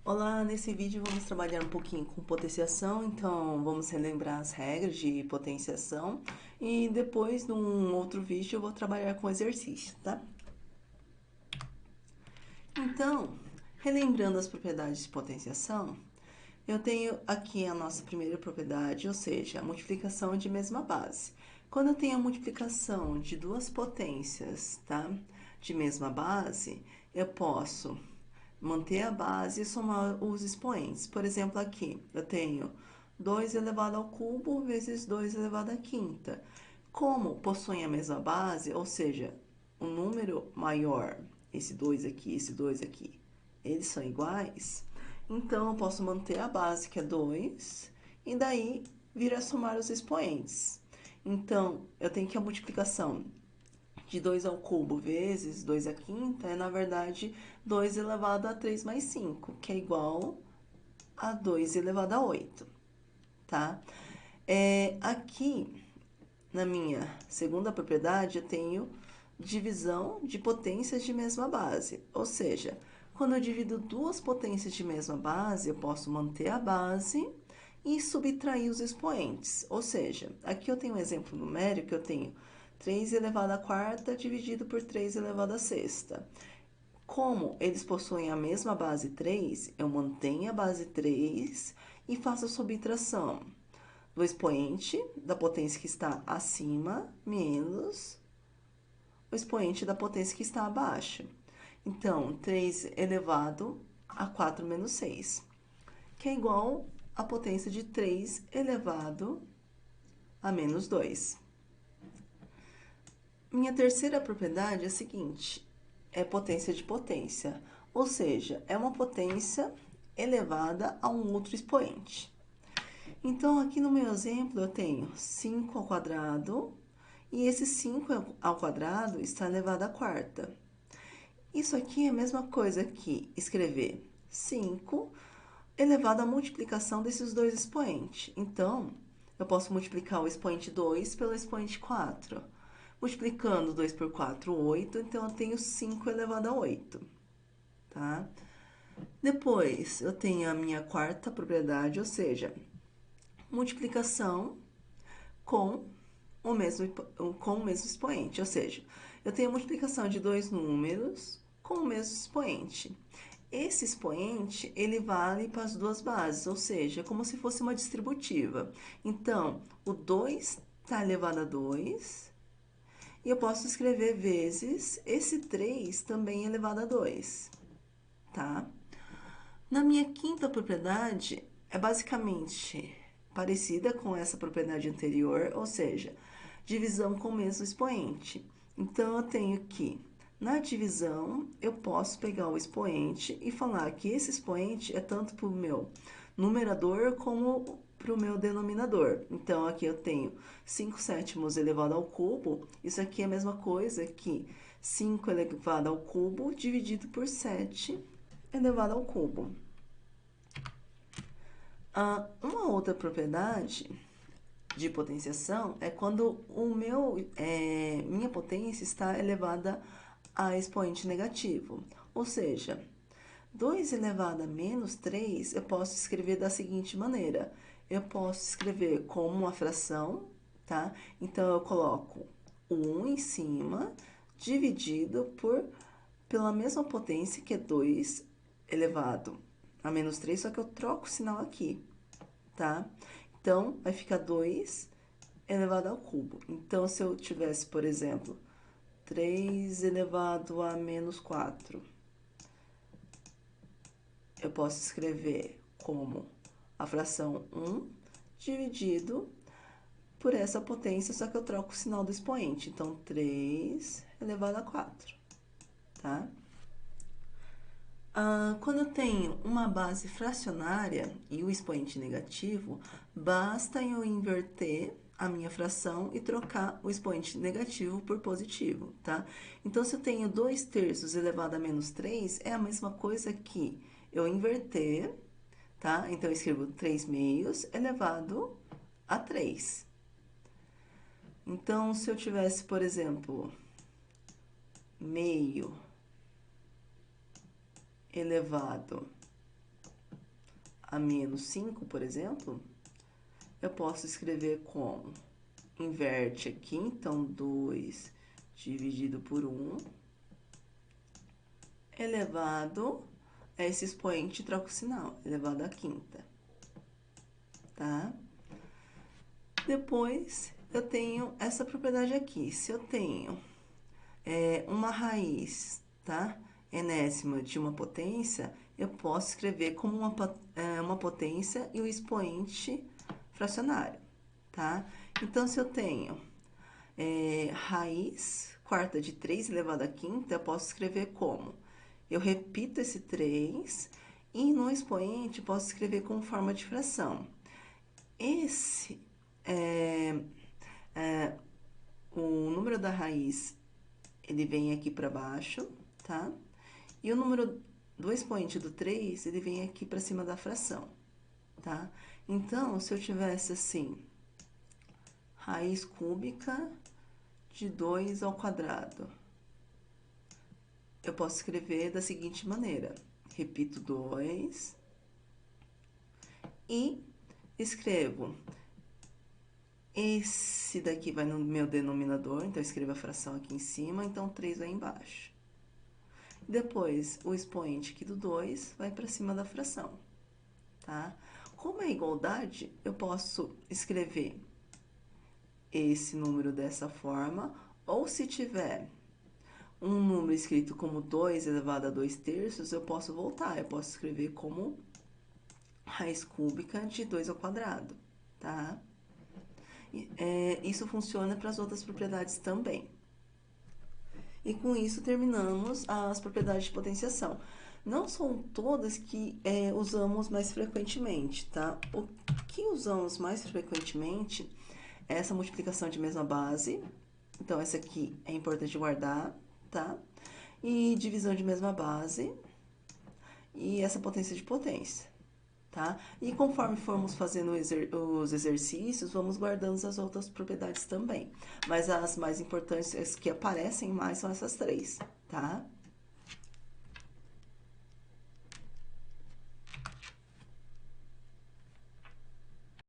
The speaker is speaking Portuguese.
Olá, nesse vídeo vamos trabalhar um pouquinho com potenciação, então vamos relembrar as regras de potenciação e depois, num outro vídeo, eu vou trabalhar com exercício, tá? Então, relembrando as propriedades de potenciação, eu tenho aqui a nossa primeira propriedade, ou seja, a multiplicação de mesma base. Quando eu tenho a multiplicação de duas potências, tá? De mesma base, eu posso manter a base e somar os expoentes. Por exemplo, aqui eu tenho 2 elevado ao cubo vezes 2 elevado à quinta. Como possuem a mesma base, ou seja, um número maior, esse 2 aqui, esse 2 aqui, eles são iguais, então eu posso manter a base, que é 2, e daí vir a somar os expoentes. Então, eu tenho que a multiplicação de 2 ao cubo vezes 2 à quinta é, na verdade, 2 elevado a 3 mais 5, que é igual a 2 elevado a 8, tá? Aqui, na minha segunda propriedade, eu tenho divisão de potências de mesma base. Ou seja, quando eu divido duas potências de mesma base, eu posso manter a base e subtrair os expoentes. Ou seja, aqui eu tenho um exemplo numérico, eu tenho 3 elevado à quarta dividido por 3 elevado à sexta. Como eles possuem a mesma base 3, eu mantenho a base 3 e faço a subtração do expoente da potência que está acima menos o expoente da potência que está abaixo. Então, 3 elevado a 4 menos 6, que é igual à potência de 3 elevado a menos 2. Minha terceira propriedade é a seguinte, é potência de potência, ou seja, é uma potência elevada a um outro expoente. Então, aqui no meu exemplo, eu tenho 5 ao quadrado, e esse 5 ao quadrado está elevado à quarta. Isso aqui é a mesma coisa que escrever 5 elevado à multiplicação desses dois expoentes. Então, eu posso multiplicar o expoente 2 pelo expoente 4. Multiplicando 2 por 4, 8, então eu tenho 5 elevado a 8, tá? Depois, eu tenho a minha quarta propriedade, ou seja, multiplicação com o mesmo expoente, ou seja, eu tenho a multiplicação de dois números com o mesmo expoente. Esse expoente, ele vale para as duas bases, ou seja, é como se fosse uma distributiva. Então, o 2 está elevado a 2, e eu posso escrever vezes esse 3 também elevado a 2, tá? Na minha quinta propriedade, é basicamente parecida com essa propriedade anterior, ou seja, divisão com o mesmo expoente. Então, eu tenho que, na divisão, eu posso pegar o expoente e falar que esse expoente é tanto para o meu numerador como para o meu denominador. Então, aqui eu tenho 5 sétimos elevado ao cubo. Isso aqui é a mesma coisa que 5 elevado ao cubo dividido por 7 elevado ao cubo. Uma outra propriedade de potenciação é quando minha potência está elevada a expoente negativo. Ou seja, 2 elevado a menos 3, eu posso escrever da seguinte maneira. Eu posso escrever como uma fração, tá? Então, eu coloco o 1 em cima, dividido pela mesma potência, que é 2 elevado a menos 3, só que eu troco o sinal aqui, tá? Então, vai ficar 2 elevado ao cubo. Então, se eu tivesse, por exemplo, 3 elevado a menos 4, eu posso escrever como a fração 1 dividido por essa potência, só que eu troco o sinal do expoente. Então, 3 elevado a 4, tá? Quando eu tenho uma base fracionária e o expoente negativo, basta eu inverter a minha fração e trocar o expoente negativo por positivo, tá? Então, se eu tenho 2 terços elevado a menos 3, é a mesma coisa que eu inverter, tá? Então, eu escrevo 3 meios elevado a 3. Então, se eu tivesse, por exemplo, meio elevado a menos 5, por exemplo, eu posso escrever como inverte aqui, então 2 dividido por 1 elevado a esse expoente, troca o sinal, elevado à quinta, tá? Depois, eu tenho essa propriedade aqui. Se eu tenho uma raiz, tá? Enésima de uma potência, eu posso escrever como uma potência e o expoente fracionário, tá? Então, se eu tenho raiz quarta de 3 elevado à quinta, eu posso escrever como? Eu repito esse 3 e no expoente posso escrever como forma de fração. Esse o número da raiz, ele vem aqui para baixo, tá? E o número do expoente do 3, ele vem aqui para cima da fração, tá? Então, se eu tivesse assim, raiz cúbica de 2 ao quadrado, eu posso escrever da seguinte maneira. Repito 2 e escrevo. Esse daqui vai no meu denominador, então eu escrevo a fração aqui em cima, então 3 vai embaixo. Depois, o expoente aqui do 2 vai para cima da fração, tá? Como é igualdade, eu posso escrever esse número dessa forma, ou se tiver um número escrito como 2 elevado a 2 terços, eu posso voltar, eu posso escrever como raiz cúbica de 2 ao quadrado, tá? Isso funciona para as outras propriedades também. E com isso terminamos as propriedades de potenciação. Não são todas que usamos mais frequentemente, tá? O que usamos mais frequentemente é essa multiplicação de mesma base. Então, essa aqui é importante guardar, tá? E divisão de mesma base. E essa potência de potência, tá? E conforme formos fazendo os exercícios, vamos guardando as outras propriedades também. Mas as mais importantes, as que aparecem mais, são essas três, tá?